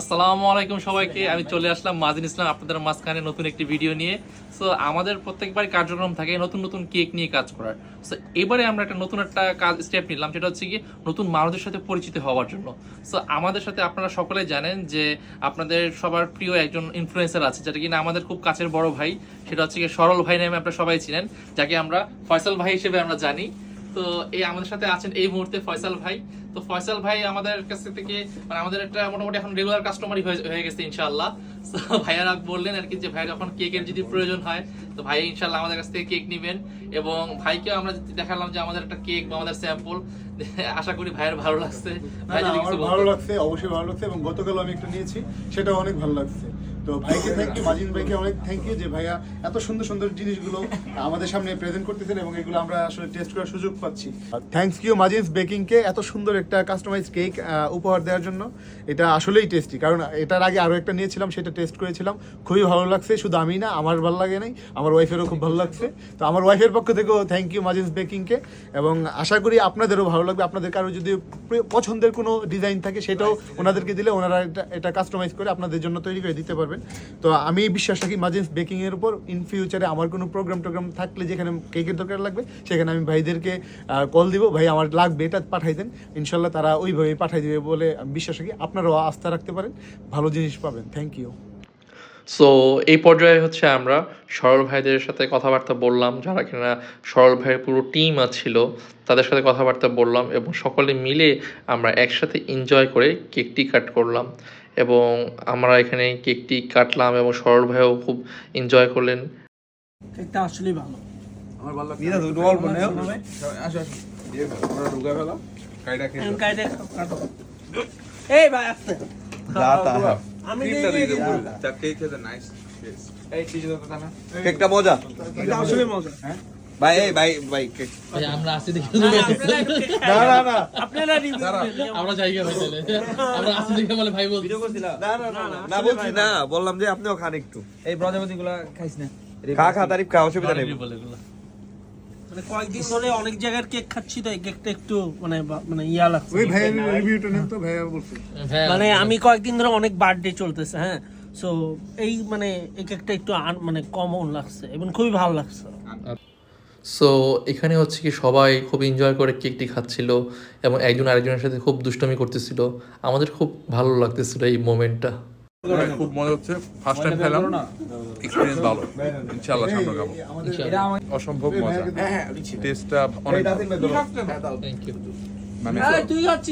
আসসালামু আলাইকুম সবাইকে। আমি চলে আসলাম মাজিন ইসলাম আপনাদের মাঝখানে নতুন একটি ভিডিও নিয়ে। সো আমাদের প্রত্যেকবার কার্যক্রম থাকে নতুন নতুন কেক নিয়ে কাজ করার। সো এবারে আমরা নতুন একটা কাজ স্টেপ নিলাম, যেটা হচ্ছে কি নতুন মানুষদের সাথে পরিচিত হওয়ার জন্য। সো আমাদের সাথে আপনারা সকলে জানেন যে আপনাদের সবার প্রিয় একজন ইনফ্লুয়েন্সার আছে, যেটা কিনা আমাদের খুব কাছের বড় ভাই। সেটা হচ্ছে কি সরল ভাই নামে আপনারা সবাই চিনেন, যাকে আমরা ফয়সাল ভাই হিসেবে আমরা জানি। তো এই আমাদের সাথে আছেন এই মুহূর্তে ফয়সাল ভাই। তো ফয়সাল ভাই আমাদের কাছ থেকে মানে আমাদের একটা মোটামুটি এখন রেগুলার কাস্টমারই হয়ে গেছে ইনশাআল্লাহ। তো ভাইয়ারা বললেন আর কি যে ভাই যখন কেকের যদি প্রয়োজন হয় তো ভাই ইনশাআল্লাহ আমাদের কাছ থেকে কেক নেবেন। এবং ভাইকে আমরা দেখালাম যে আমাদের একটা কেক বা আমাদের স্যাম্পল, আশা করি ভাইয়ের ভালো লাগছে। ভাই যদি কিছু ভালো লাগছে, অবশ্যই ভালো লাগছে। এবং গতকাল আমি একটা নিয়েছি, সেটাও অনেক ভালো লাগছে। তো ভাইকে থ্যাংক ইউ, মাজিন ভাইকে অনেক থ্যাংক ইউ যে ভাইয়া এত সুন্দর সুন্দর জিনিসগুলো আমাদের সামনে প্রেজেন্ট করতেছেন এবং এগুলো আমরা আসলে টেস্ট করার সুযোগ পাচ্ছি। থ্যাংকস ইউ মাজিনস বেকিংকে এত সুন্দর একটা কাস্টমাইজ কেক উপহার দেওয়ার জন্য। এটা আসলেই টেস্টি, কারণ এটার আগে আরও একটা নিয়েছিলাম, সেটা টেস্ট করেছিলাম, খুবই ভালো লাগছে। শুধু আমি না, আমার ভালো লাগে নাই, আমার ওয়াইফেরও খুব ভালো লাগছে। তো আমার ওয়াইফের পক্ষ থেকেও থ্যাংক ইউ মাজিনস বেকিংকে। এবং আশা করি আপনাদেরও ভালো লাগবে। আপনাদের কারো যদি পছন্দের কোনো ডিজাইন থাকে সেটাও ওনাদেরকে দিলে ওনারা এটা কাস্টমাইজ করে আপনাদের জন্য তৈরি করে দিতে পারবেন। তো আমি বিশ্বাস রাখি মাজিনস বেকিং এর উপর। ইন ফিউচারে আমার কোনো প্রোগ্রাম থাকলে যেখানে কেকের দরকার লাগবে, সেখানে আমি ভাইদেরকে কল দিব, ভাই আমার লাগবে এটা পাঠাই দেন, ইনশাল্লাহ তারা ওইভাবে পাঠাই দেবে বলে আমি বিশ্বাস রাখি। আপনারাও আস্থা রাখতে পারেন, ভালো জিনিস পাবেন। Thank you. সো এই পর্যায়ে হচ্ছে আমরা সরল ভাইদের সাথে কথাবার্তা বললাম, যারা কিনা সরল ভাইয়ের পুরো টিম ছিল তাদের সাথে কথাবার্তা বললাম, এবং সকলে মিলে আমরা একসাথে এনজয় করে কেকটি কাট করলাম। এবং আমরা এখানে কেকটি কাটলাম এবং সরল ভাইও খুব এনজয় করলেন। কেকটা আসলেই ভালো। আমার ভালো লাগছে। নিয়ে দুটো অল্প নেও। আসো আসো দিয়ে আমরা ঢুকে ফেলা কাইটা খেয়ে আমি কাইটে কাটো। এই ভাই আসতে। যা তা আমি ক্রিমটা দিয়ে দেবো দিয়ে the cake is a nice এই চিজ দাও না কেকটা মজা। এটা আসলে মজা। ভাই এই ভাই কেক। ভাই আমরা আসি দেখে না আপনারা রিভিউ আমরা জায়গা হয়ে গেলে আমরা আসি দেখে বলে ভাই বল না বলছি না, বললাম যে আপনিও খান একটু। এই প্রজাপতি গুলা খাইস না। খা তারিফ খা, অসুবিধা নেই। মানে কয়েকদিন ধরে অনেক জায়গার কেক খাচ্ছি, তো এই কেকটা একটু মানে ইয়া লাগছে। ওই ভাইয়া রিভিউটা নেন তো, ভাইয়া বলছে। মানে আমি কয়েকদিন ধরে অনেক বার্থডে চলতেছে, হ্যাঁ। সো এই মানে এই কেকটা একটু মানে কমন লাগছে এবং খুবই ভালো লাগছে। সো এখানে হচ্ছে কি সবাই খুব এনজয় করে কেকটি খাচ্ছিল এবং একজন আরেকজনের সাথে খুব দুষ্টমি করতেছিল। আমাদের খুব ভালো লাগতেছিল এই মোমেন্টটা। খুব মজা হচ্ছে। ফার্স্ট টাইম খেলাম, এক্সপেরিয়েন্স ভালো। ইনশাআল্লাহ সামনে খাবো। অসম্ভব মজা। টেস্টটা অনেক ভালো। Thank you. মানে তুই যাচ্ছিস